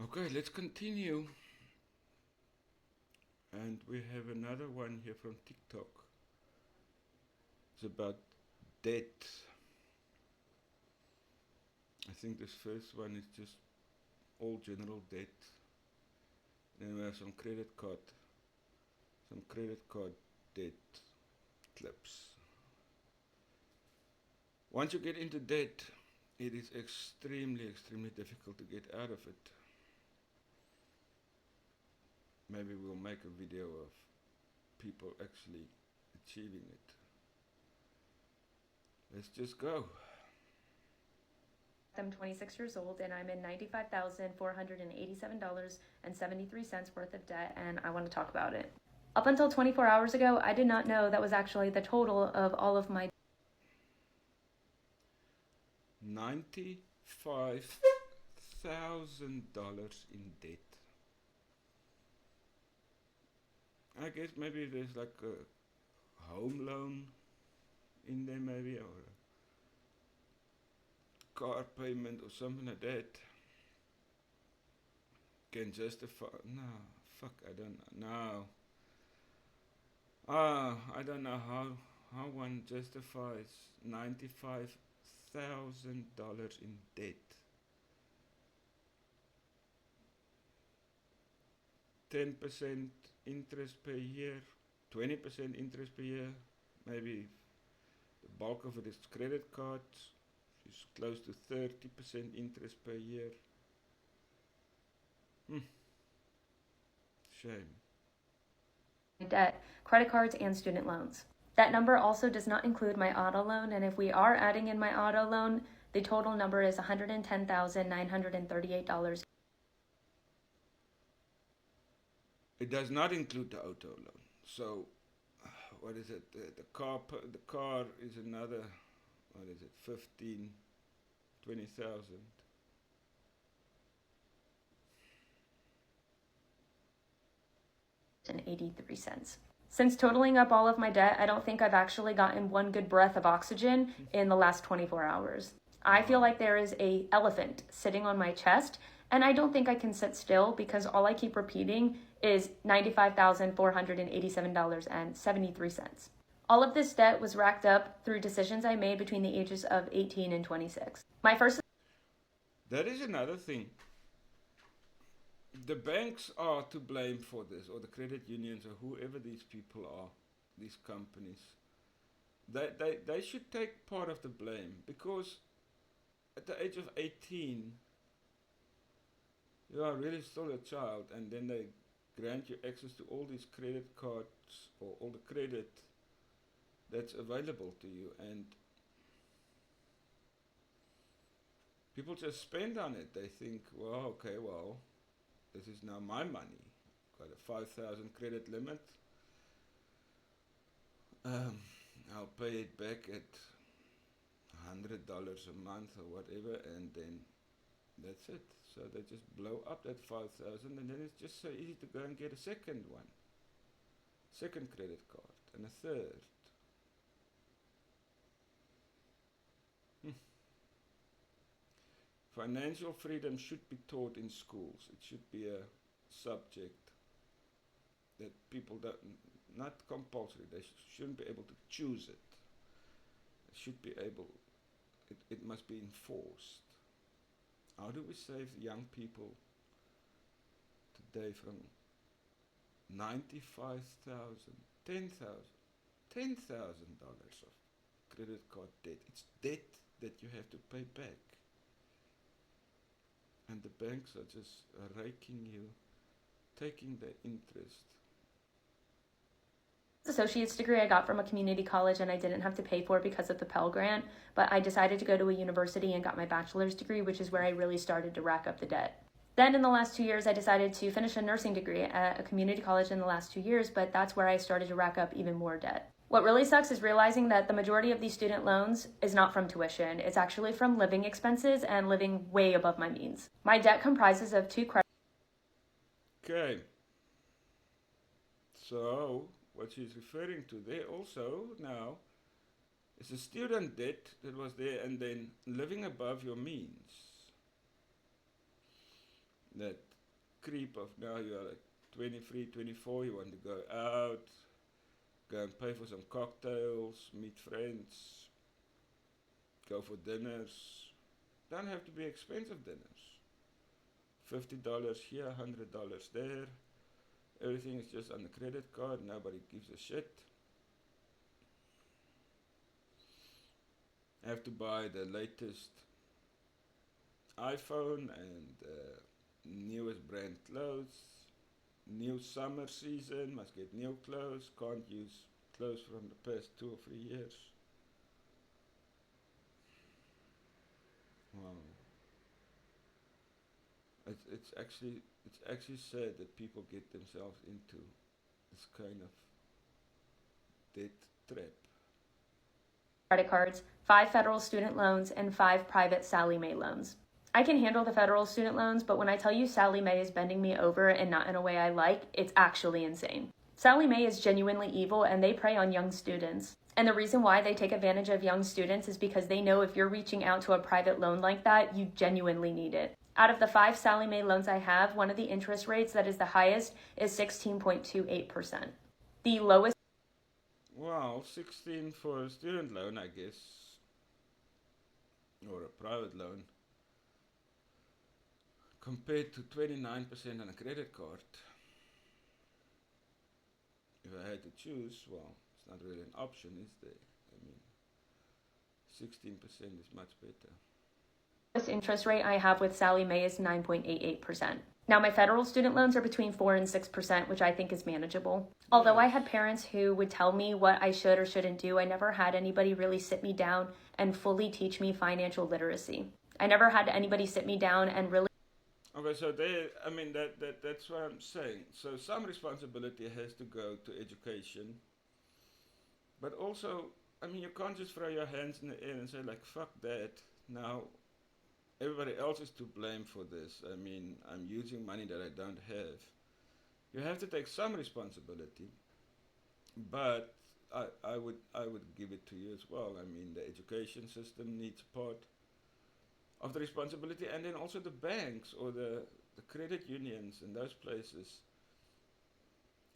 Okay, let's continue. And we have another one here from TikTok. It's about debt. I think this first one is just all general debt. Then we have some credit card debt clips. Once you get into debt, it is extremely difficult to get out of it. Maybe we'll make a video of people actually achieving it. Let's just go. I'm 26 years old and I'm in $95,487.73 worth of debt, and I want to talk about it. Up until 24 hours ago, I did not know that was actually the total of all of my $95,000 in debt. I guess maybe there's like a home loan in there, maybe, or a car payment or something like that. Can justify. No, fuck, I don't know. I don't know how one justifies $95,000 in debt. 10% interest per year, 20% interest per year, maybe the bulk of it is credit cards, it's close to 30% interest per year. Shame. debt, credit cards, and student loans. That number also does not include my auto loan, and if we are adding in my auto loan, the total number is $110,938. It does not include the auto loan. So, what is it? The car is another. What is it? 15, 20,000. And 83 cents. Since totaling up all of my debt, I don't think I've actually gotten one good breath of oxygen in the last 24 hours. I feel like there is an elephant sitting on my chest, and I don't think I can sit still because all I keep repeating is $95,487.73. All of this debt was racked up through decisions I made between the ages of 18 and 26. My first That is another thing. The banks are to blame for this, or the credit unions, or whoever these people are, these companies. They should take part of the blame, because at the age of 18, you are really still a child, and then they grant you access to all these credit cards or all the credit that's available to you, and people just spend on it. They think, well, okay, well, this is now my money. Got a 5,000 credit limit. I'll pay it back at $100 a month or whatever, and then that's it. So they just blow up that 5,000, and then it's just so easy to go and get a second one, second credit card, and a third. Financial freedom should be taught in schools. It should be a subject that people don't, not compulsory, they shouldn't be able to choose it. It should be able, it must be enforced. How do we save young people today from 95,000, 10,000, $10,000 of credit card debt? It's debt that you have to pay back. And the banks are just raking you, taking the interest. Associate's degree I got from a community college, and I didn't have to pay for it because of the Pell Grant, but I decided to go to a university and got my bachelor's degree, which is where I really started to rack up the debt. Then in the last 2 years, I decided to finish a nursing degree at a community college in the last 2 years, but that's where I started to rack up even more debt. What really sucks is realizing that the majority of these student loans is not from tuition. It's actually from living expenses and living way above my means. My debt comprises of two credit. Okay. So, what she's referring to there also now is a student debt that was there, and then living above your means. That creep of now you're like 23, 24, you want to go out, go and pay for some cocktails, meet friends, go for dinners. Don't have to be expensive dinners. $50 here, $100 there. Everything is just on the credit card. Nobody gives a shit. Have to buy the latest iPhone and newest brand clothes. New summer season, must get new clothes. Can't use clothes from the past 2 or 3 years. Wow. It's actually sad that people get themselves into this kind of debt trap. Credit cards, 5 federal student loans, and 5 private Sallie Mae loans. I can handle the federal student loans, but when I tell you Sallie Mae is bending me over and not in a way I like, it's actually insane. Sallie Mae is genuinely evil and they prey on young students. And the reason why they take advantage of young students is because they know if you're reaching out to a private loan like that, you genuinely need it. Out of the 5 Sallie Mae loans I have, one of the interest rates that is the highest is 16.28%. The lowest. Well, 16 for a student loan, I guess, or a private loan, compared to 29% on a credit card. If I had to choose, well, it's not really an option, is there? I mean, 16% is much better. This interest rate I have with Sallie Mae is 9.88%. Now, my federal student loans are between 4 and 6%, which I think is manageable. Although I had parents who would tell me what I should or shouldn't do, I never had anybody really sit me down and fully teach me financial literacy. I never had anybody sit me down and really. Okay, so that's what I'm saying. So some responsibility has to go to education, but also, I mean, you can't just throw your hands in the air and say like, fuck that, now everybody else is to blame for this. I mean, I'm using money that I don't have. You have to take some responsibility, but I would give it to you as well. I mean, the education system needs part of the responsibility, and then also the banks or the credit unions and those places.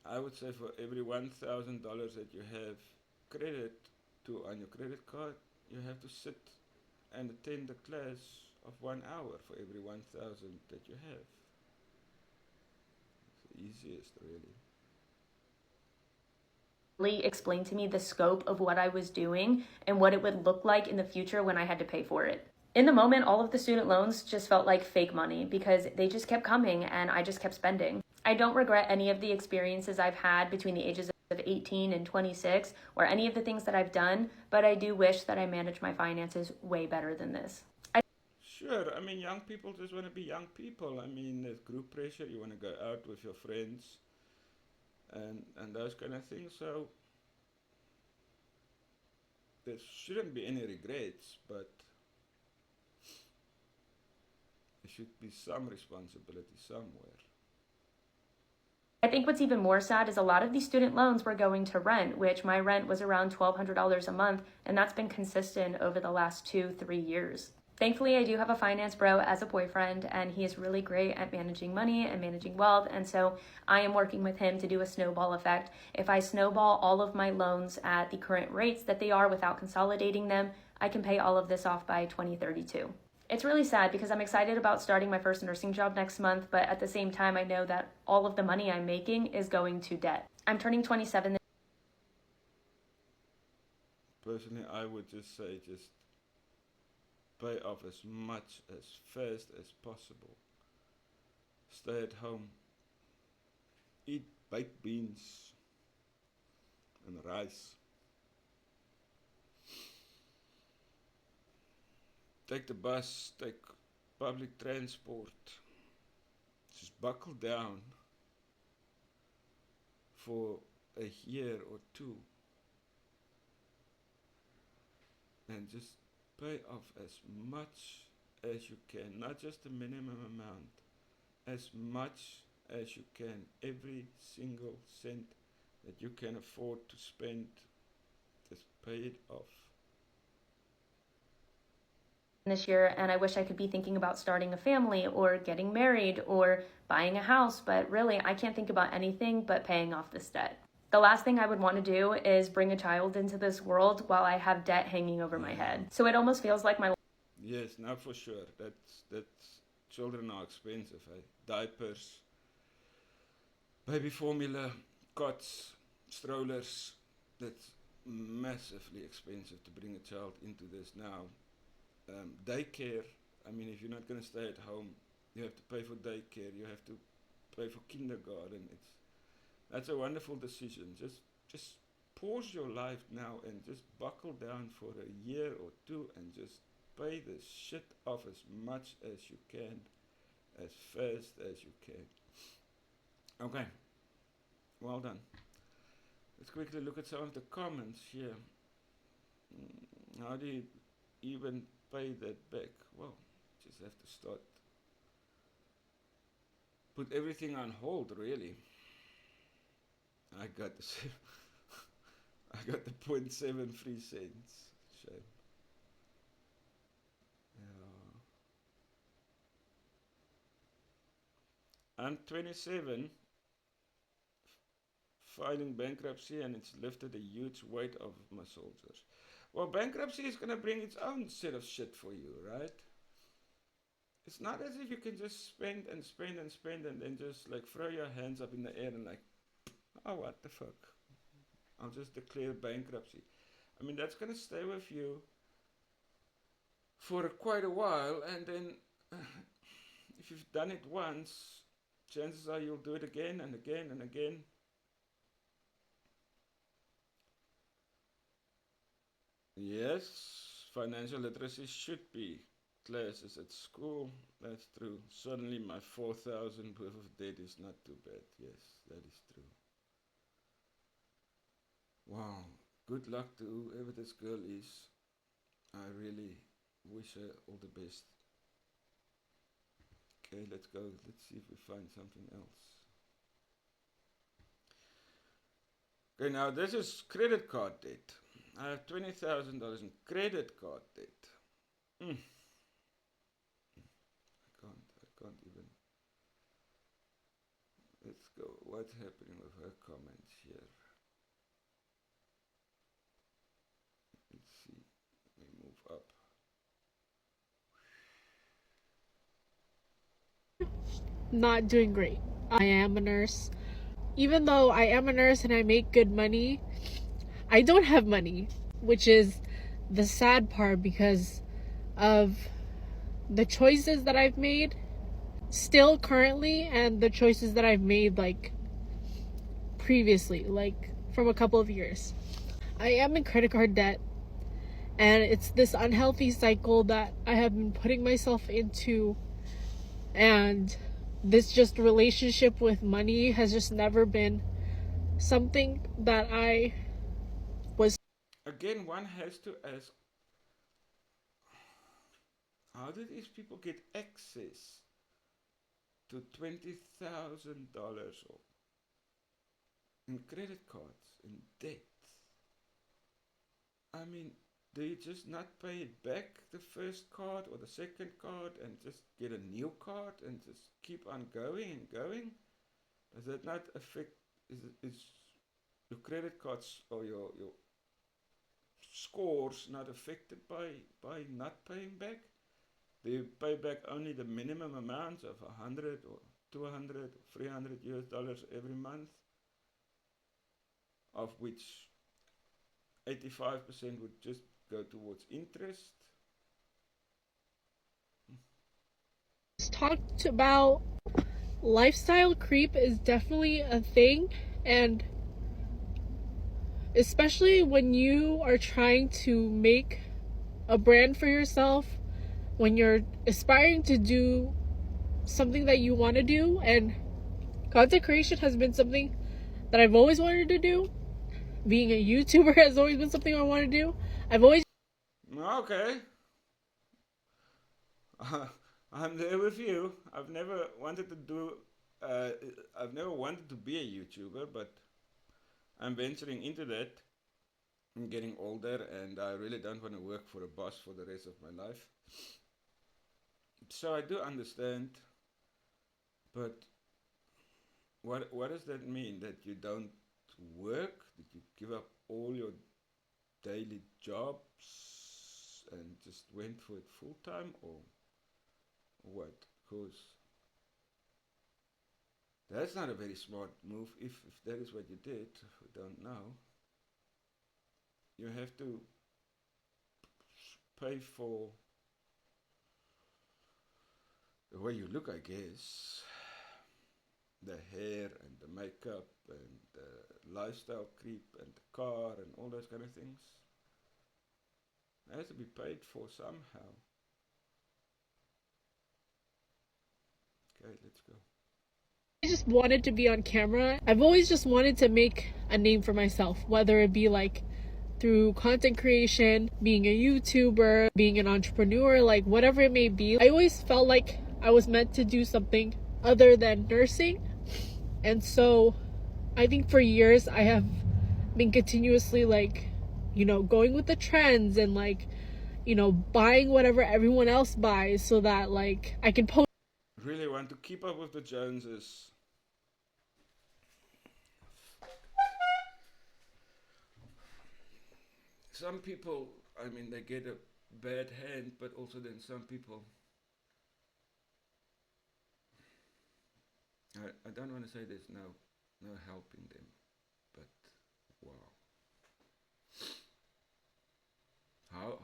I would say for every $1,000 that you have credit to on your credit card, you have to sit and attend a class of 1 hour for every 1,000 that you have. It's the easiest, really. Explain to me the scope of what I was doing and what it would look like in the future when I had to pay for it. In the moment, all of the student loans just felt like fake money because they just kept coming and I just kept spending. I don't regret any of the experiences I've had between the ages of 18 and 26 or any of the things that I've done, but I do wish that I managed my finances way better than this. Sure, I mean, young people just want to be young people. I mean, there's group pressure, you want to go out with your friends and those kind of things, so there shouldn't be any regrets, but there should be some responsibility somewhere. I think what's even more sad is a lot of these student loans were going to rent, which my rent was around $1,200 a month, and that's been consistent over the last 2-3 years. Thankfully, I do have a finance bro as a boyfriend, and he is really great at managing money and managing wealth, and so I am working with him to do a snowball effect. If I snowball all of my loans at the current rates that they are without consolidating them, I can pay all of this off by 2032. It's really sad because I'm excited about starting my first nursing job next month, but at the same time, I know that all of the money I'm making is going to debt. I'm turning 27. Personally, I would just say pay off as much as fast as possible. Stay at home. Eat baked beans and rice. Take the bus, take public transport. Just buckle down for a year or two and just pay off as much as you can, not just the minimum amount, as much as you can, every single cent that you can afford to spend, just pay it off. this year, and I wish I could be thinking about starting a family or getting married or buying a house, but really I can't think about anything but paying off this debt. The last thing I would want to do is bring a child into this world while I have debt hanging over my head. So it almost feels like my Yes, now for sure. That's children are expensive. Eh? Diapers, baby formula, cots, strollers. That's massively expensive to bring a child into this now. Daycare. I mean, if you're not going to stay at home, you have to pay for daycare. You have to pay for kindergarten. That's a wonderful decision. Just pause your life now and just buckle down for a year or two and just pay this shit off as much as you can, as fast as you can. Okay, well done. Let's quickly look at some of the comments here. How do you even pay that back? Well, just have to start. Put everything on hold, really. I got the I got the 0.7 free cents. Shame. Yeah. I'm 27, filing bankruptcy, and it's lifted a huge weight off of my shoulders. Well, bankruptcy is going to bring its own set of shit for you, right? It's not as if you can just spend and spend and spend and then just like throw your hands up in the air and like, oh, what the fuck? I'll just declare bankruptcy. I mean, that's going to stay with you for quite a while, and then if you've done it once, chances are you'll do it again and again and again. Yes, financial literacy should be classes at school. That's true. Suddenly my 4,000 worth of debt is not too bad. Yes, that is true. Wow. Good luck to whoever this girl is. I really wish her all the best. Okay, let's go. Let's see if we find something else. Okay, now this is credit card debt. I have $20,000 in credit card debt. I can't even. Let's go. What's happening with her comments here? Let's see. Let me move up. Not doing great. I am a nurse. Even though I am a nurse and I make good money, I don't have money, which is the sad part because of the choices that I've made still currently and the choices that I've made like previously, like from a couple of years. I am in credit card debt, and it's this unhealthy cycle that I have been putting myself into, and this just relationship with money has just never been something that I was. Again, one has to ask, how did these people get access to $20,000 in credit cards, in debt? I mean, do you just not pay it back, the first card or the second card, and just get a new card and just keep on going and going? Does that not affect, is your credit cards or your scores not affected by not paying back? Do you pay back only the minimum amount of 100 or 200 or 300 US dollars every month, of which 85% would just go towards interest? Talked about lifestyle creep is definitely a thing, and especially when you are trying to make a brand for yourself, when you're aspiring to do something that you want to do, and content creation has been something that I've always wanted to do. Being a YouTuber has always been something I want to do. I've always. Okay. I'm there with you. I've never wanted to do. I've never wanted to be a YouTuber, but I'm venturing into that. I'm getting older and I really don't want to work for a boss for the rest of my life. So I do understand, but what does that mean? That you don't work? That you give up all your daily jobs and just went for it full time, or what? Because that's not a very smart move. If that is what you did, we don't know. You have to pay for the way you look, I guess. The hair and the makeup and the lifestyle creep and the car and all those kind of things. It has to be paid for somehow. Okay, let's go. I just wanted to be on camera. I've always just wanted to make a name for myself, whether it be like through content creation, being a YouTuber, being an entrepreneur, like whatever it may be. I always felt like I was meant to do something other than nursing. And so I think for years I have been continuously like, going with the trends and like, buying whatever everyone else buys so that like I can post. Really want to keep up with the Joneses. Some people, I mean, they get a bad hand, but also then some people, I don't want to say there's no helping them, but wow.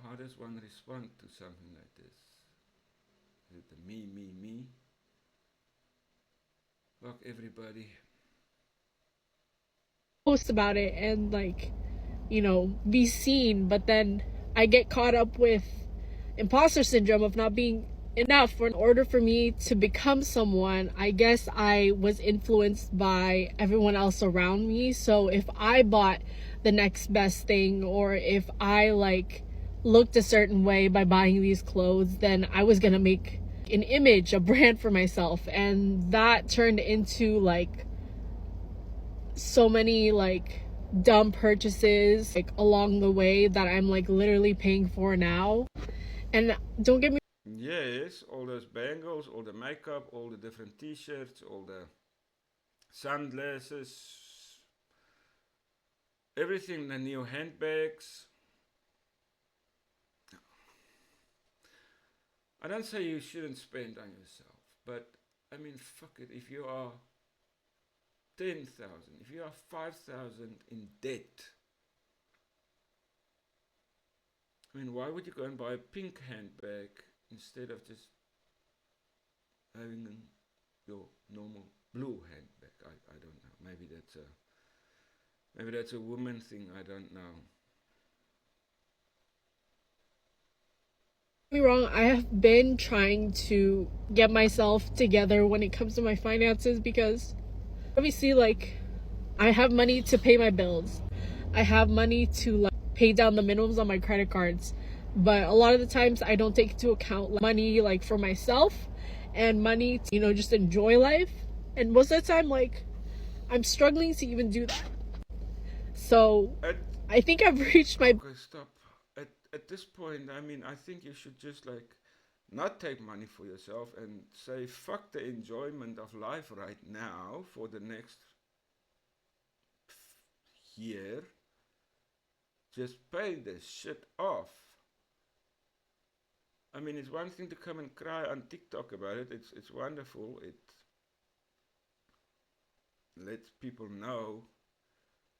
How does one respond to something like this? Is it the me? Fuck everybody. Post about it and like, be seen, but then I get caught up with imposter syndrome of not being enough. For in order for me to become someone, I guess I was influenced by everyone else around me. So if I bought the next best thing, or if I like looked a certain way by buying these clothes, then I was gonna make an image, a brand for myself. And that turned into like so many like dumb purchases like along the way that I'm like literally paying for now. And don't get me Yes, all those bangles, all the makeup, all the different t-shirts, all the sunglasses, everything, the new handbags. I don't say you shouldn't spend on yourself, but I mean, fuck it, if you are 10,000, if you are 5,000 in debt, I mean, why would you go and buy a pink handbag instead of just having your normal blue handbag? I don't know. Maybe that's a woman thing. I don't know. me wrong, I have been trying to get myself together when it comes to my finances, because obviously like I have money to pay my bills. I have money to like pay down the minimums on my credit cards. But a lot of the times I don't take into account like, money like for myself and money to, just enjoy life. And most of the time like I'm struggling to even do that. So I think I've reached my... Okay, stop. At this point, I mean, I think you should just like not take money for yourself and say fuck the enjoyment of life right now for the next year. Just pay this shit off. I mean, it's one thing to come and cry on TikTok about it. It's wonderful. It lets people know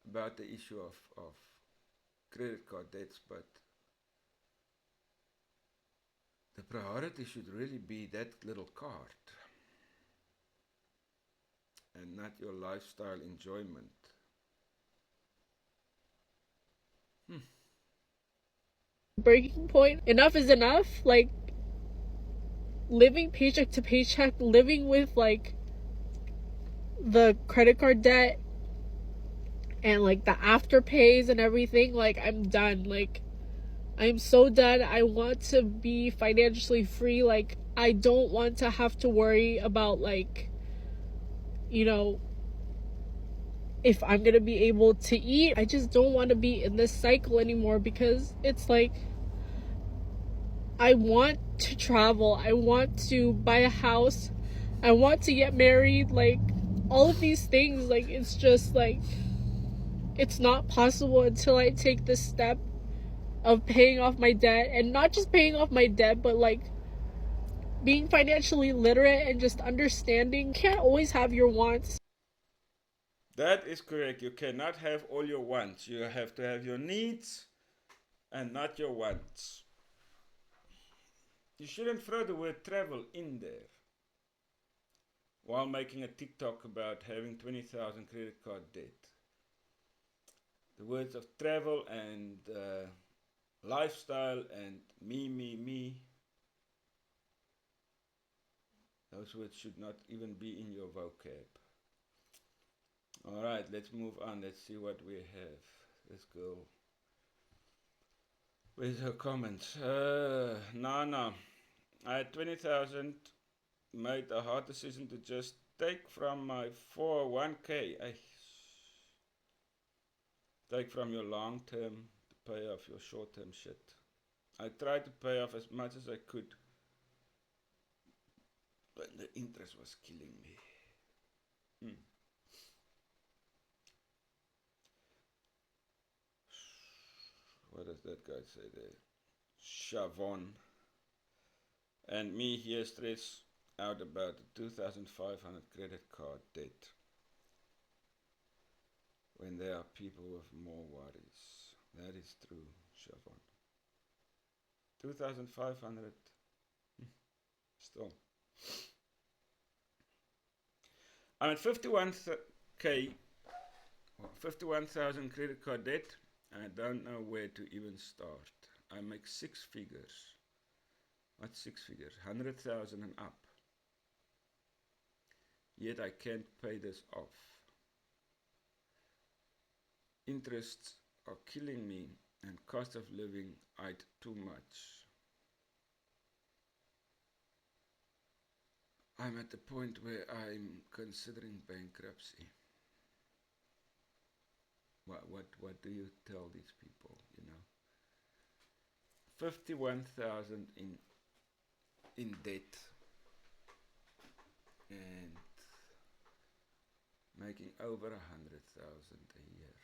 about the issue of credit card debts, but the priority should really be that little card and not your lifestyle enjoyment. Breaking point. Enough is enough. Like living paycheck to paycheck, living with like the credit card debt and like the afterpays and everything. Like I'm done. Like I'm so done. I want to be financially free. Like I don't want to have to worry about like if I'm gonna be able to eat. I just don't want to be in this cycle anymore, because it's like, I want to travel, I want to buy a house, I want to get married, like all of these things. Like, it's just like, it's not possible until I take this step of paying off my debt, and not just paying off my debt, but like being financially literate and just understanding you can't always have your wants. That is correct. You cannot have all your wants. You have to have your needs and not your wants. You shouldn't throw the word travel in there while making a TikTok about having 20,000 credit card debt. The words of travel and lifestyle and me, those words should not even be in your vocab. Alright, let's move on. Let's see what we have. This girl with her comments. Nana, I had 20,000, made a hard decision to just take from my 401k. Take from your long term to pay off your short term shit. I tried to pay off as much as I could, but the interest was killing me. What does that guy say there? Shavon. And me here stressed out about the 2,500 credit card debt, when there are people with more worries. That is true, Shavon. 2,500 still. I'm at 51,000 credit card debt. I don't know where to even start. I make 6 figures. What's 6 figures? 100,000 and up. Yet I can't pay this off. Interests are killing me, and cost of living ate too much. I'm at the point where I'm considering bankruptcy. What do you tell these people, you know? 51,000 in debt and making over 100,000 a year.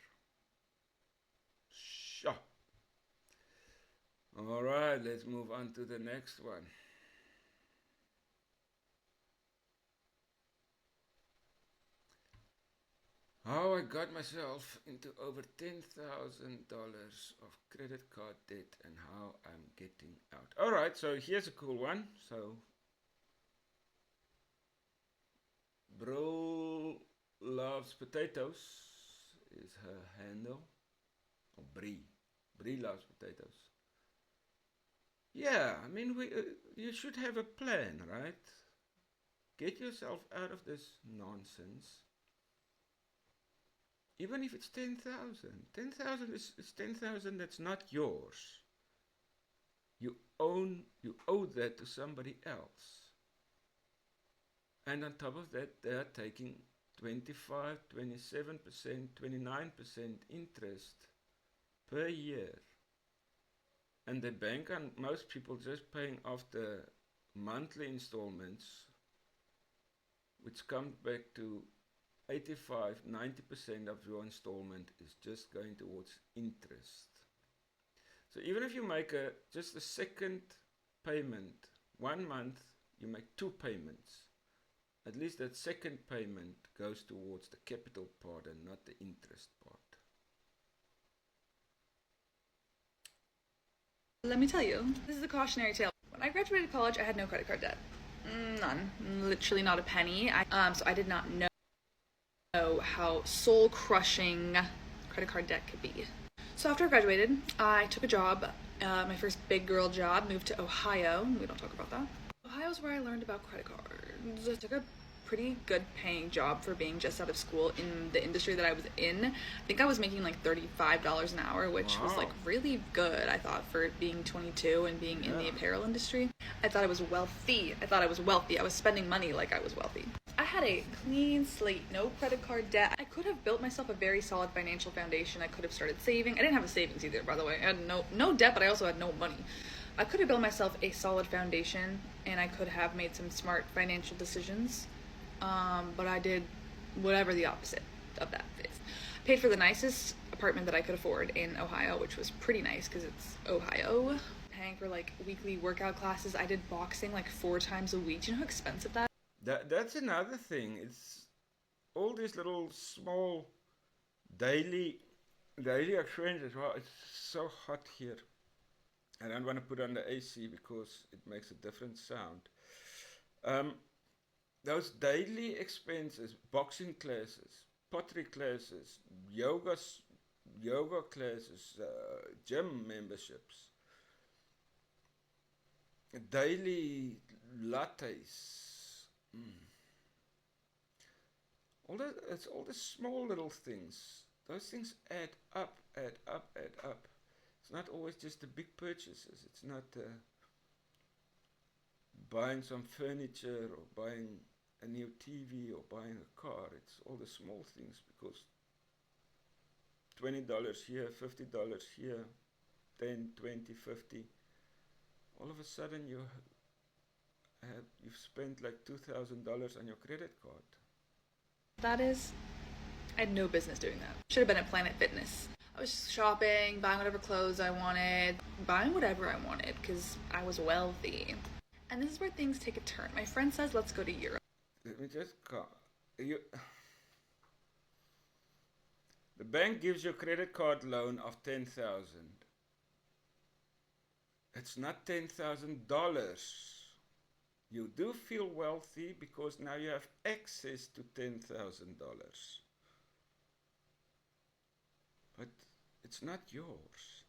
Sure. All right, let's move on to the next one. How I got myself into over $10,000 of credit card debt and how I'm getting out. Alright, so here's a cool one. So, Bro Loves Potatoes is her handle. Or Brie. Brie Loves Potatoes. Yeah, I mean, you should have a plan, right? Get yourself out of this nonsense. Even if it's 10,000. 10,000 is 10,000 that's not yours. You owe that to somebody else. And on top of that, they are taking 25, 27%, 29% interest per year. And they bank on most people just paying off the monthly installments, which comes back to 85, 90% of your installment is just going towards interest. So even if you make just a second payment, 1 month, you make 2 payments. At least that second payment goes towards the capital part and not the interest part. Let me tell you, this is a cautionary tale. When I graduated college, I had no credit card debt. None. Literally not a penny. So I did not know how soul-crushing credit card debt could be. So after I graduated, I took a job, my first big girl job, moved to Ohio. We don't talk about that. Ohio's where I learned about credit cards. I took a pretty good paying job for being just out of school in the industry that I was in. I think I was making like $35 an hour, which was like really good, I thought, for being 22 and being in the apparel industry. I thought I was wealthy. I was spending money like I was wealthy. I had a clean slate, no credit card debt. I could have built myself a very solid financial foundation. I could have started saving. I didn't have a savings either, by the way. I had no debt, but I also had no money. I could have built myself a solid foundation, and I could have made some smart financial decisions. But I did whatever the opposite of that is. Paid for the nicest apartment that I could afford in Ohio, which was pretty nice because it's Ohio. Paying for like weekly workout classes. I did boxing like 4 times a week. Do you know how expensive that? That's another thing. It's all these little small daily expenses. Well, it's so hot here. I don't want to put on the AC because it makes a different sound. Those daily expenses, boxing classes, pottery classes, yoga classes, gym memberships, daily lattes. It's all the small little things. Those things add up. It's not always just the big purchases. It's not buying some furniture or buying a new TV or buying a car. It's all the small things, because $20 here, $50 here, 10, 20, 50. All of a sudden you've spent like $2,000 on your credit card. That is, I had no business doing that. Should have been at Planet Fitness. I was shopping, buying whatever clothes I wanted, buying whatever I wanted because I was wealthy. And this is where things take a turn. My friend says, let's go to Europe. Let me just the bank gives you a credit card loan of $10,000. It's not $10,000. You do feel wealthy because now you have access to $10,000. But it's not yours.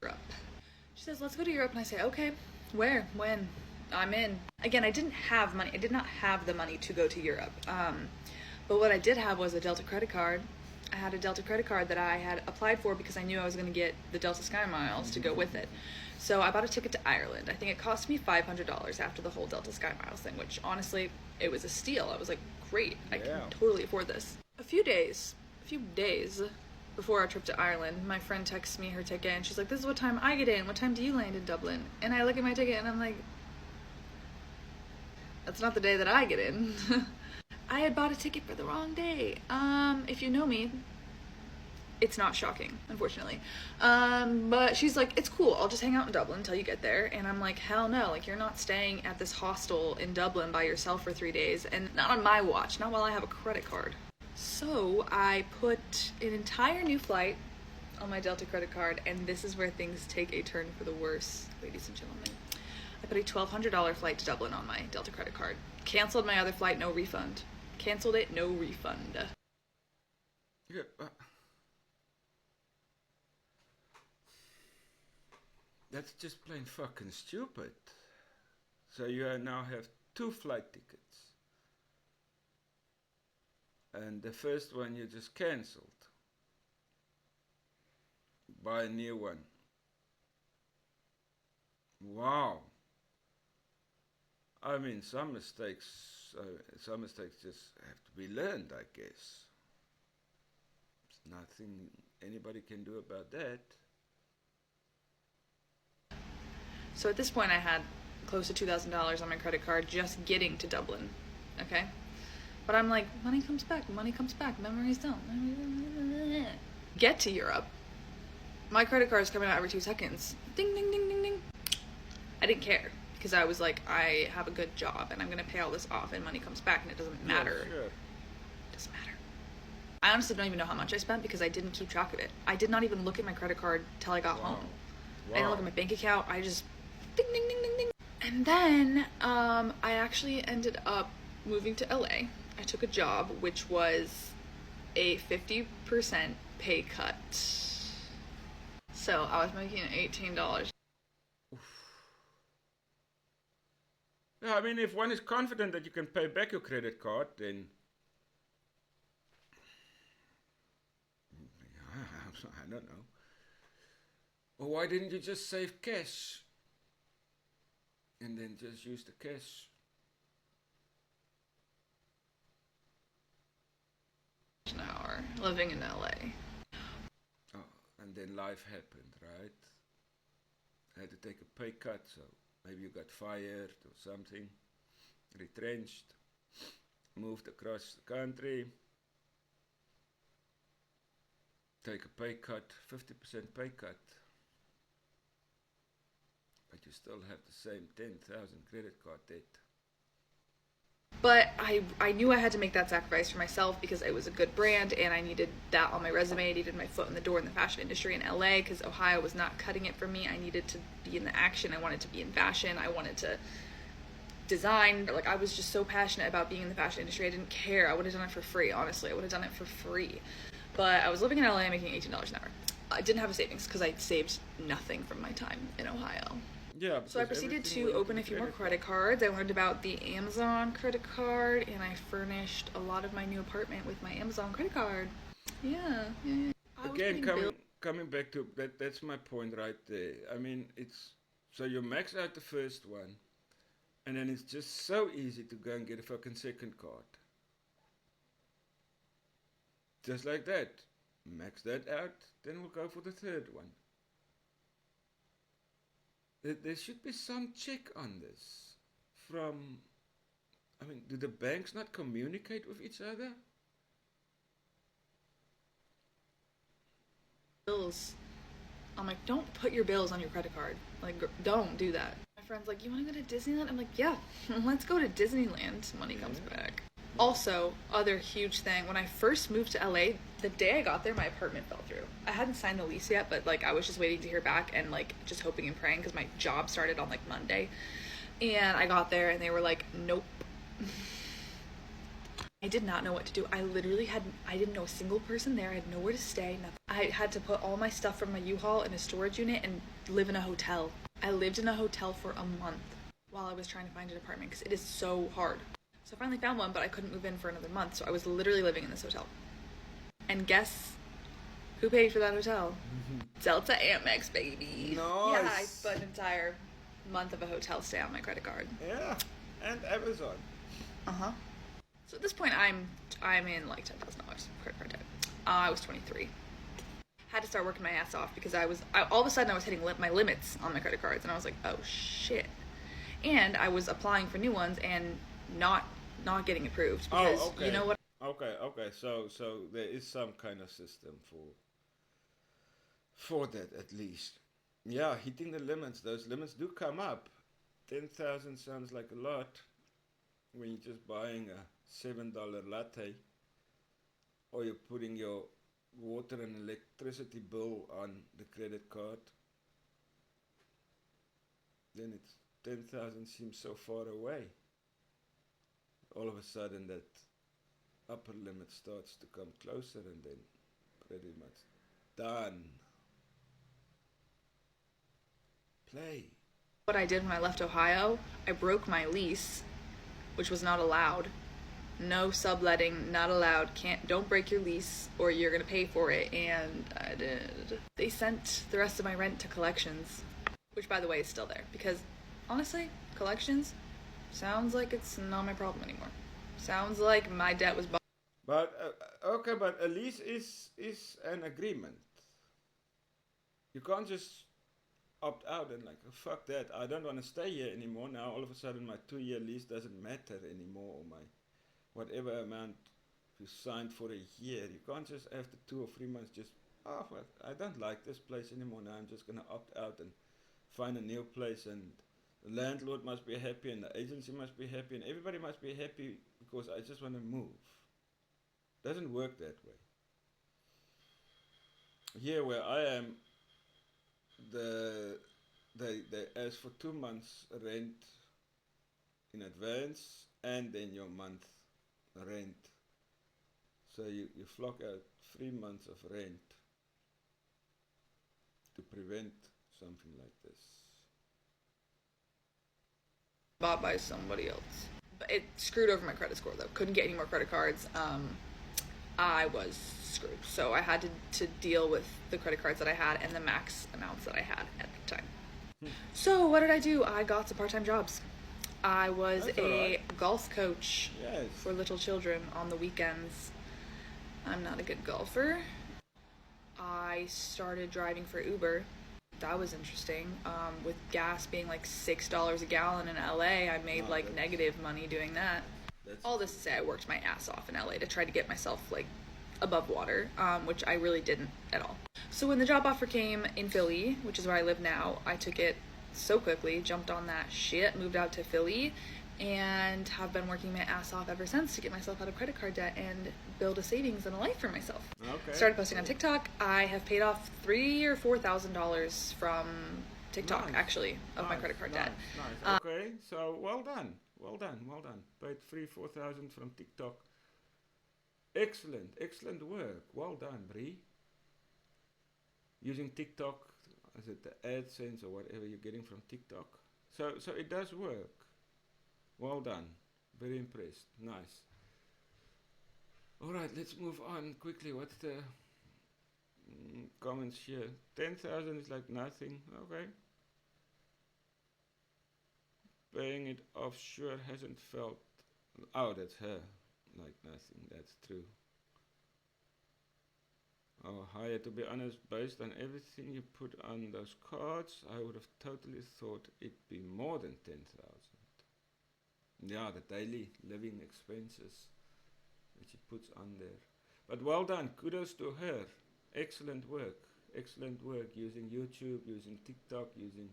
Europe. She says, let's go to Europe. And I say, okay, where, when? I'm in. Again, I didn't have money. I did not have the money to go to Europe. But what I did have was a Delta credit card. I had a Delta credit card that I had applied for because I knew I was going to get the Delta Sky Miles to go with it. So I bought a ticket to Ireland. I think it cost me $500 after the whole Delta Sky Miles thing, which honestly, it was a steal. I was like, great, I can totally afford this. A few days before our trip to Ireland, my friend texts me her ticket and she's like, this is what time I get in. What time do you land in Dublin? And I look at my ticket and I'm like, that's not the day that I get in. I had bought a ticket for the wrong day. If you know me, it's not shocking, unfortunately. But she's like, it's cool. I'll just hang out in Dublin until you get there. And I'm like, hell no. Like, you're not staying at this hostel in Dublin by yourself for 3 days. And not on my watch. Not while I have a credit card. So I put an entire new flight on my Delta credit card. And this is where things take a turn for the worse, ladies and gentlemen. I put a $1,200 flight to Dublin on my Delta credit card. Canceled my other flight, no refund. Canceled it, no refund. Yeah, that's just plain fucking stupid. So you now have 2 flight tickets. And the first one you just cancelled. Buy a new one. Wow. I mean, some mistakes just have to be learned, I guess. There's nothing anybody can do about that. So at this point I had close to $2,000 on my credit card just getting to Dublin, okay? But I'm like, money comes back, memories don't. Get to Europe. My credit card is coming out every 2 seconds. Ding, ding, ding, ding, ding. I didn't care because I was like, I have a good job and I'm going to pay all this off and money comes back and it doesn't matter. Yeah, sure. It doesn't matter. I honestly don't even know how much I spent because I didn't keep track of it. I did not even look at my credit card till I got home. I didn't look at my bank account. I just ding, ding, ding, ding, ding. And then I actually ended up moving to LA. I took a job which was a 50% pay cut. So I was making $18. Yeah, I mean, if one is confident that you can pay back your credit card, then I don't know. Well, why didn't you just save cash? and then just use the cash. An hour living in LA. Oh, and then life happened, right? I had to take a pay cut, so maybe you got fired or something, retrenched, moved across the country, take a pay cut, 50% pay cut, but you still have the same 10,000 credit card debt. But I knew I had to make that sacrifice for myself because it was a good brand and I needed that on my resume. I needed my foot in the door in the fashion industry in LA because Ohio was not cutting it for me. I needed to be in the action. I wanted to be in fashion. I wanted to design. Like, I was just so passionate about being in the fashion industry. I didn't care. I would have done it for free, honestly. I would have done it for free. But I was living in LA making $18 an hour. I didn't have a savings because I saved nothing from my time in Ohio. Yeah. So I proceeded to open a few more credit cards. I learned about the Amazon credit card, and I furnished a lot of my new apartment with my Amazon credit card. Yeah. Again, coming back to that, that's my point right there. I mean, it's so you max out the first one, and then it's just so easy to go and get a fucking second card. Just like that. Max that out, then we'll go for the third one. There should be some check on this from, I mean, do the banks not communicate with each other? Bills. I'm like, don't put your bills on your credit card. Like, don't do that. My friend's like, you want to go to Disneyland? I'm like, yeah, let's go to Disneyland. Money comes back. Also, other huge thing, when I first moved to LA, the day I got there, my apartment fell through. I hadn't signed the lease yet, but like I was just waiting to hear back and like just hoping and praying because my job started on like Monday. And I got there and they were like, nope. I did not know what to do. I didn't know a single person there. I had nowhere to stay. Nothing. I had to put all my stuff from my U-Haul in a storage unit and live in a hotel. I lived in a hotel for a month while I was trying to find an apartment because it is so hard. So I finally found one, but I couldn't move in for another month, so I was literally living in this hotel. And guess who paid for that hotel? Delta Amex, baby. Nice. Yeah, I put an entire month of a hotel stay on my credit card. Yeah, and Amazon. Uh-huh. So at this point, I'm in like $10,000 credit card debt. I was 23. Had to start working my ass off because all of a sudden I was hitting my limits on my credit cards, and I was like, oh shit. And I was applying for new ones and not getting approved because okay. you know what? Okay. So there is some kind of system for that at least. Yeah, hitting the limits. Those limits do come up. 10,000 sounds like a lot when you're just buying a $7 latte, or you're putting your water and electricity bill on the credit card. Then it's 10,000 seems so far away. All of a sudden that upper limit starts to come closer, and then pretty much done. Play. What I did when I left Ohio, I broke my lease, which was not allowed. No subletting, not allowed. Don't break your lease or you're gonna pay for it, and I did. They sent the rest of my rent to collections, which by the way is still there because honestly, collections sounds like it's not my problem anymore. Sounds like my debt was But okay, but a lease is an agreement. You can't just opt out and like, oh, fuck that, I don't want to stay here anymore. Now all of a sudden my 2-year lease doesn't matter anymore, or my whatever amount you signed for a year. You can't just after 2 or 3 months just, oh well, I don't like this place anymore. Now I'm just gonna opt out and find a new place, and the landlord must be happy and the agency must be happy and everybody must be happy because I just want to move. Doesn't work that way. Here where I am, they ask for 2 months rent in advance and then your month rent. So you flock out 3 months of rent to prevent something like this. bought by somebody else. But it screwed over my credit score though. Couldn't get any more credit cards. I was screwed. So I had to deal with the credit cards that I had and the max amounts that I had at the time. So, what did I do? I got some part time jobs. I was That's a alright. golf coach Yes. for little children on the weekends. I'm not a good golfer. I started driving for Uber. That was interesting. With gas being like $6 a gallon in LA, I made Oh, like that's- negative money doing that. That's All this to say, I worked my ass off in LA to try to get myself like above water, which I really didn't at all. So when the job offer came in Philly, which is where I live now, I took it so quickly, jumped on that shit, moved out to Philly, and have been working my ass off ever since to get myself out of credit card debt and build a savings and a life for myself. Okay. Started posting on TikTok. I have paid off $3,000 or $4,000 from TikTok, Nice. actually, of my Nice, credit card nice, debt. Nice. Okay, so well done. Well done. Well done. Paid 3,000-4,000 from TikTok. Excellent. Excellent work. Well done, Bree. Using TikTok, is it the AdSense or whatever you're getting from TikTok? So it does work. Well done. Very impressed. Nice. All right, let's move on quickly. What's the comments here? 10,000 is like nothing. Okay. Paying it offshore hasn't felt. Oh, that's her. Like nothing. That's true. Oh, higher. To be honest, based on everything you put on those cards, I would have totally thought it'd be more than 10,000. Yeah, the daily living expenses that she puts on there. But well done. Kudos to her. Excellent work. Excellent work using YouTube, using TikTok, using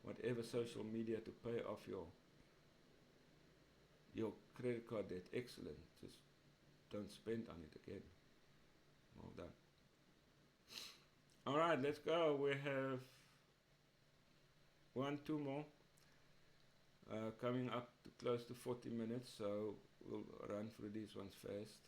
whatever social media to pay off your credit card debt. Excellent. Just don't spend on it again. Well done. All right, let's go. We have two more coming up to close to 40 minutes, so we'll run through these ones fast.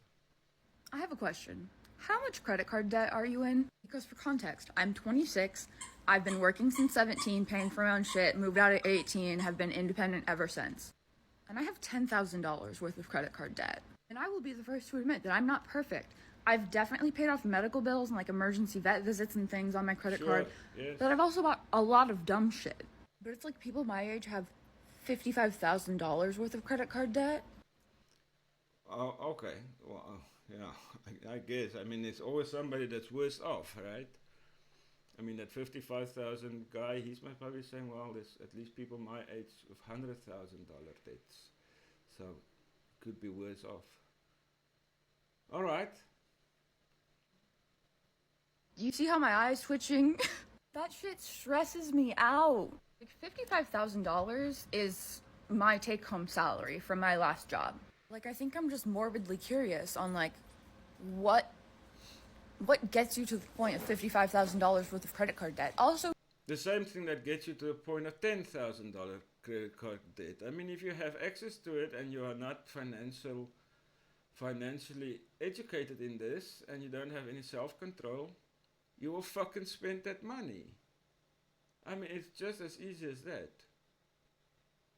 I have a question. How much credit card debt are you in? Because for context, I'm 26. I've been working since 17, paying for my own shit, moved out at 18, have been independent ever since. And I have $10,000 worth of credit card debt. And I will be the first to admit that I'm not perfect. I've definitely paid off medical bills and like emergency vet visits and things on my credit card. Yes. But I've also bought a lot of dumb shit. But it's like people my age have $55,000 worth of credit card debt. Oh, okay. Well, yeah, I guess. I mean, there's always somebody that's worse off, right? I mean, that 55,000 guy, he's probably saying, well, there's at least people my age with $100,000 debts. So, could be worse off. All right. You see how my eye's twitching? That shit stresses me out. Like $55,000 is my take-home salary from my last job. Like, I think I'm just morbidly curious on like what gets you to the point of $55,000 worth of credit card debt. Also, The same thing that gets you to the point of $10,000 credit card debt. I mean, if you have access to it and you are not financially educated in this and you don't have any self-control, you will fucking spend that money. I mean, it's just as easy as that.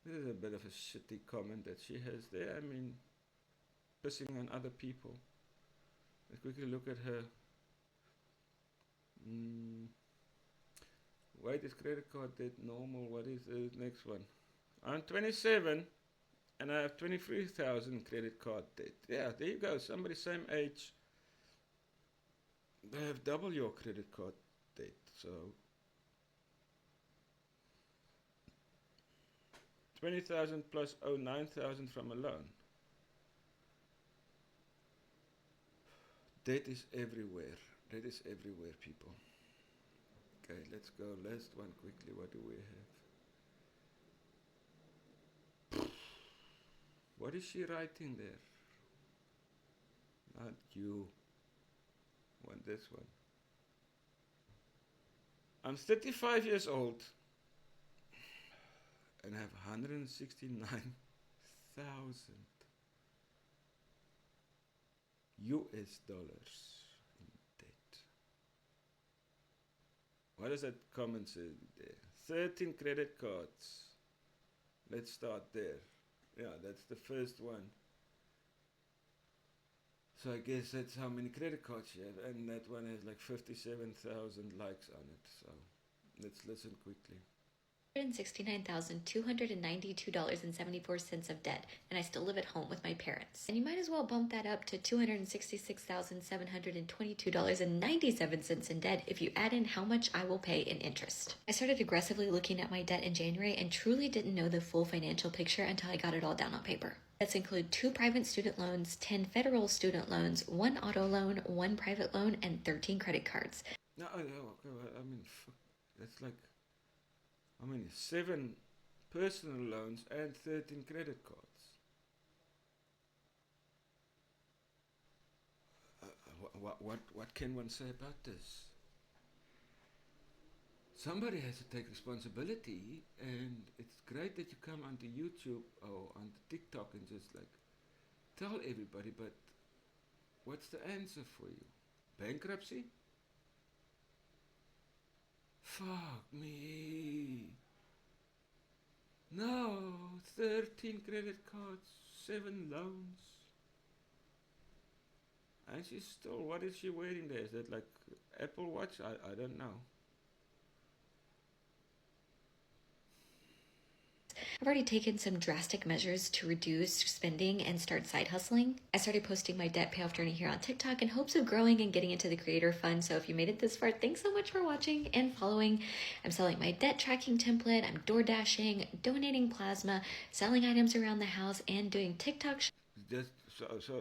This is a bit of a shitty comment that she has there. I mean, pissing on other people. Let's quickly look at her. Wait, is credit card debt normal? What is the next one? I'm 27 and I have 23,000 credit card debt. Yeah, there you go. Somebody same age. They have double your credit card debt. So 20,000 plus 9,000 from a loan. Debt is everywhere. Debt is everywhere, people. Okay, let's go. Last one quickly. What do we have? What is she writing there? Not you. Want this one. I'm 35 years old and have 169,000 US dollars in debt. What does that comment say there? 13 credit cards. Let's start there. Yeah, that's the first one. So I guess that's how many credit cards you have, and that one has like 57,000 likes on it. So let's listen quickly. $169,292.74 of debt, and I still live at home with my parents. And you might as well bump that up to $266,722.97 in debt if you add in how much I will pay in interest. I started aggressively looking at my debt in January and truly didn't know the full financial picture until I got it all down on paper. Debts include 2 private student loans, 10 federal student loans, 1 auto loan, 1 private loan, and 13 credit cards. No, I mean, fuck, that's like, 7 personal loans and 13 credit cards. What can one say about this? Somebody has to take responsibility, and it's great that you come onto YouTube or onto TikTok and just like tell everybody, but what's the answer for you? Bankruptcy? Fuck me. No, 13 credit cards, 7 loans. And she's still, what is she wearing there? Is that like Apple Watch? I don't know. I've already taken some drastic measures to reduce spending and start side hustling. I started posting my debt payoff journey here on TikTok in hopes of growing and getting into the creator fund. So if you made it this far, thanks so much for watching and following. I'm selling my debt tracking template. I'm door dashing, donating plasma, selling items around the house, and doing TikTok.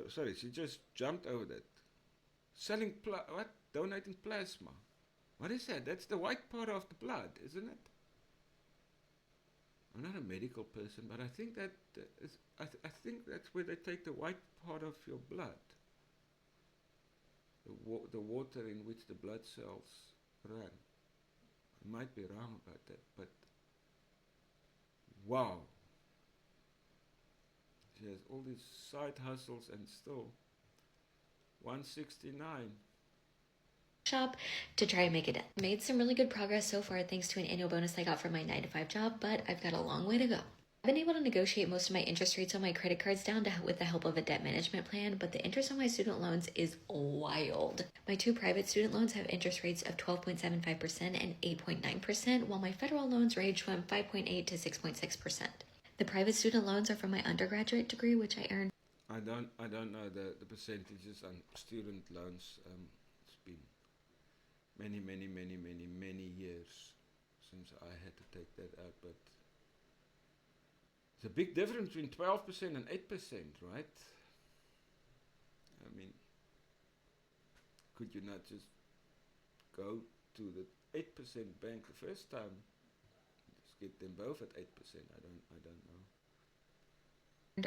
Sorry, she just jumped over that. Selling what? Donating plasma. What is that? That's the white part of the blood, isn't it? I'm not a medical person, but I think that I think that's where they take the white part of your blood. The water in which the blood cells run. I might be wrong about that, but wow. She has all these side hustles and still 169. Shop to try and make it. Made some really good progress so far thanks to an annual bonus I got from my 9-to-5 job, but I've got a long way to go. I've been able to negotiate most of my interest rates on my credit cards down with the help of a debt management plan, but the interest on my student loans is wild. My 2 private student loans have interest rates of 12.75% and 8.9%, while my federal loans range from 5.8 to 6.6%. The private student loans are from my undergraduate degree, which I earned. I don't know the percentages on student loans. It's been many years since I had to take that out, but it's a big difference between 12% and 8%, right? I mean, could you not just go to the 8% bank the first time? Just get them both at 8%. I don't know.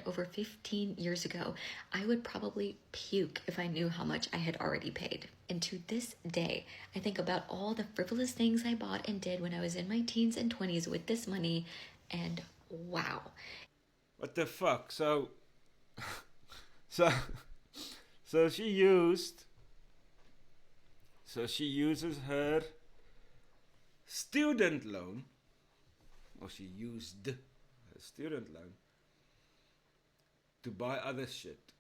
Over 15 years ago, I would probably puke if I knew how much I had already paid. And to this day, I think about all the frivolous things I bought and did when I was in my teens and 20s with this money, and wow. What the fuck? So she uses her student loan, or she used her student loan to buy other shit.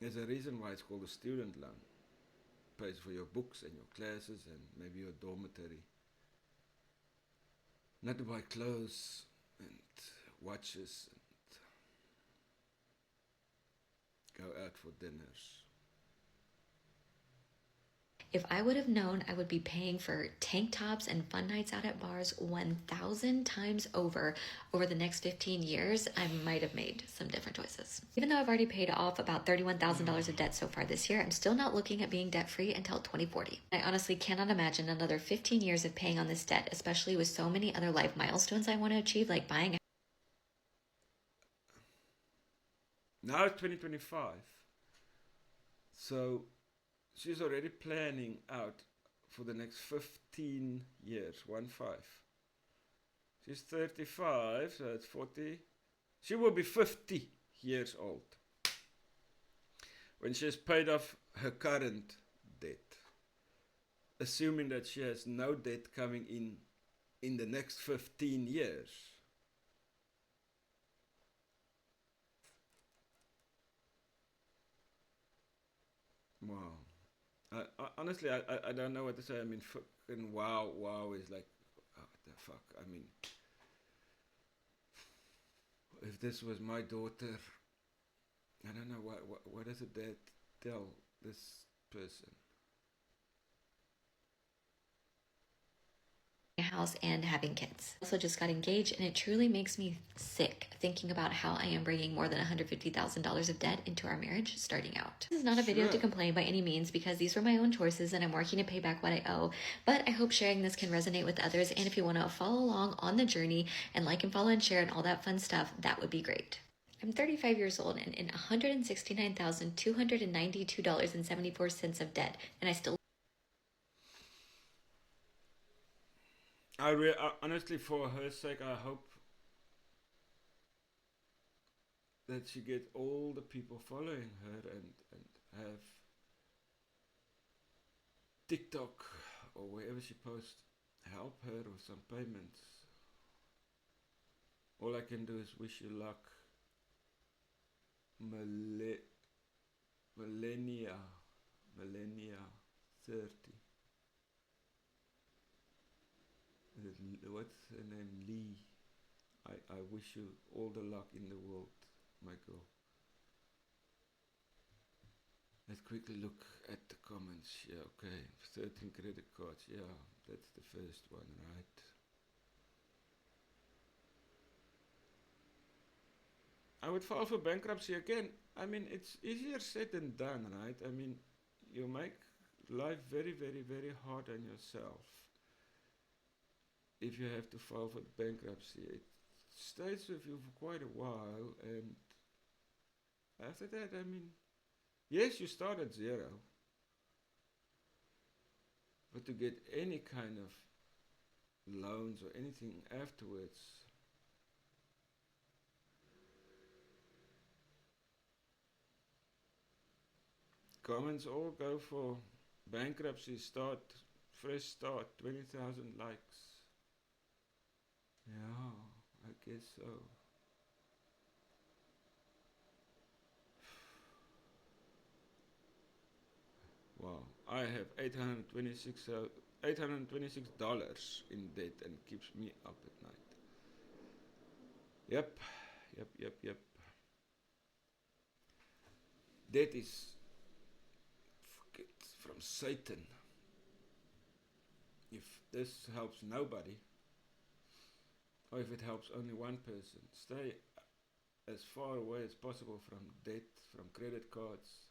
There's a reason why it's called a student loan. Pays for your books and your classes and maybe your dormitory. Not to buy clothes and watches and go out for dinners. If I would have known I would be paying for tank tops and fun nights out at bars 1,000 times over the next 15 years, I might have made some different choices. Even though I've already paid off about $31,000 of debt so far this year, I'm still not looking at being debt-free until 2040. I honestly cannot imagine another 15 years of paying on this debt, especially with so many other life milestones I want to achieve, like buying a Now it's 2025. So she's already planning out for the next 15 years, 1-5. She's 35, so it's 40. She will be 50 years old when she has paid off her current debt, assuming that she has no debt coming in the next 15 years. Wow. Honestly, I don't know what to say. I mean, fucking wow is like, what the fuck? I mean, if this was my daughter, I don't know, what does a dad tell this person? House and having kids. Also just got engaged, and it truly makes me sick thinking about how I am bringing more than $150,000 of debt into our marriage starting out. This is not a video to complain by any means, because these were my own choices and I'm working to pay back what I owe, but I hope sharing this can resonate with others, and if you want to follow along on the journey and like and follow and share and all that fun stuff, that would be great. I'm 35 years old and in $169,292.74 of debt, and I still Honestly, for her sake, I hope that she gets all the people following her and have TikTok or wherever she posts help her with some payments. All I can do is wish you luck. Millennia 30. What's her name? Lee. I wish you all the luck in the world, my girl. Let's quickly look at the comments. Yeah, okay. 13 credit cards. Yeah, that's the first one, right? I would file for bankruptcy again. I mean, it's easier said than done, right? I mean, you make life very, very, very hard on yourself if you have to file for bankruptcy. It stays with you for quite a while, and after that, I mean, yes, you start at zero, but to get any kind of loans or anything afterwards, comments all go for bankruptcy, fresh start, 20,000 likes. Yeah, I guess so. Wow, I have $826 in debt, and keeps me up at night. Yep. Debt is from Satan. If this helps nobody, or if it helps only one person, stay as far away as possible from debt, from credit cards.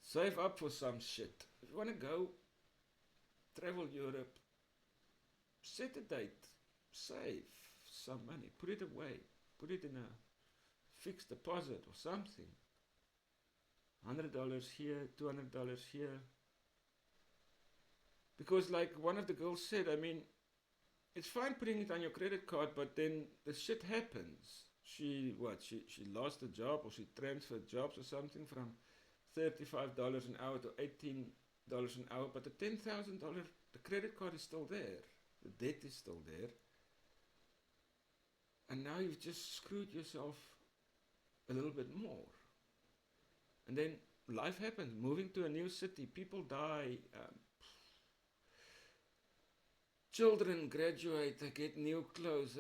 Save up for some shit. If you want to go travel Europe, set a date, save some money, put it away, put it in a fixed deposit or something. $100 here, $200 here. Because like one of the girls said, I mean, it's fine putting it on your credit card, but then the shit happens. She lost a job, or she transferred jobs or something from $35 an hour to $18 an hour, but the $10,000, the credit card is still there. The debt is still there. And now you've just screwed yourself a little bit more. And then life happens. Moving to a new city, people die. Children graduate, they get new clothes.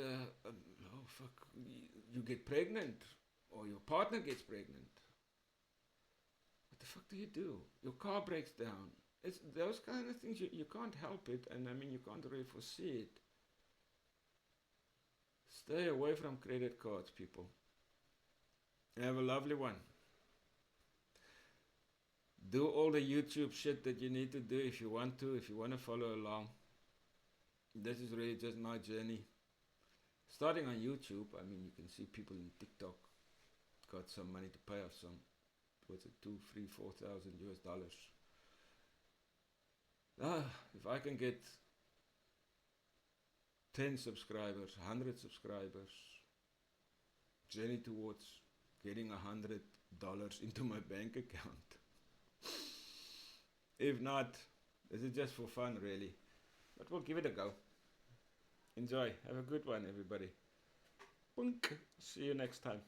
You get pregnant, or your partner gets pregnant. What the fuck do you do? Your car breaks down. It's those kind of things, you can't help it, and I mean, you can't really foresee it. Stay away from credit cards, people. Have a lovely one. Do all the YouTube shit that you need to do if you want to follow along. This is really just my journey. Starting on YouTube, I mean, you can see people in TikTok got some money to pay off some, what's it, $2,000, $3,000, $4,000. If I can get 10 subscribers, 100 subscribers, journey towards getting $100 into my bank account. If not, this is just for fun, really. But we'll give it a go. Enjoy. Have a good one, everybody. Punk. See you next time.